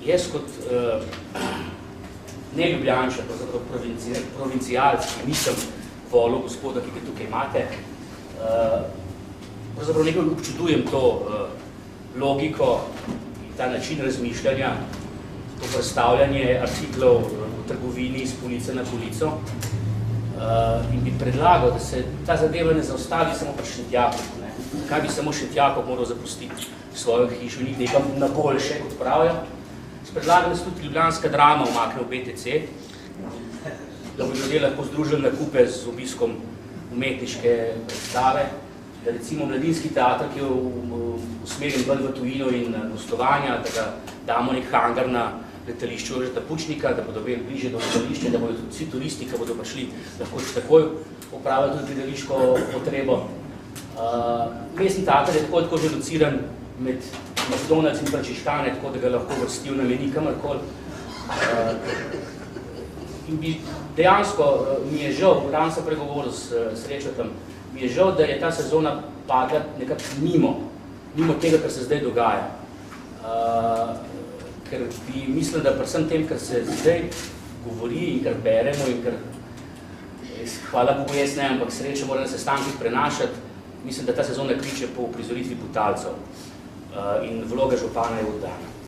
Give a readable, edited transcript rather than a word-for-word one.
jaz kot ne Ljubljančan, provincialc, ki nisem volil gospoda, ki ga tukaj imate, pravzaprav nekaj občudujem to logiko in ta način razmišljanja, to predstavljanje artiklov v trgovini iz police na polico in bi predlagal, da se ta zadeva ne zaustavi samo pri Šentjakobu. Kaj bi samo Šentjakov moral zapustiti svojo hišo in nekam na boljše, kot pravijo. Predlagam, da se tudi ljubljanska drama umakne v BTC, da bi ljudje lahko združili nakupe z obiskom umetniške predstave, da recimo Mladinski teatr, ki je usmerjen bolj v tujino in gostovanja, da ga damo nek hangar na letališču Jožeta Pučnika, da bodo bližje do letališča, da bodo tudi vsi turisti, ki bodo prišli, lahko še takoj opravili tudi gledališko potrebo. Mestni teatr je tako že lociran med McDonald's in Frančiškane, tako da ga lahko vrstil na meni kamorkoli. In bi dejansko mi je žal, ravno sem pregovoril s Srečotom, mi je žal, da je ta sezona padla nekako mimo tega, kar se zdaj dogaja. Ker bi mislil, da predvsem tem, kar se zdaj govori in kar beremo in kar, hvala Bogu jaz ne, ampak Srečo mora na sestankih prenašati, mislim, da ta sezona kliče po uprizoritvi Butalcev in vloga župana je oddana.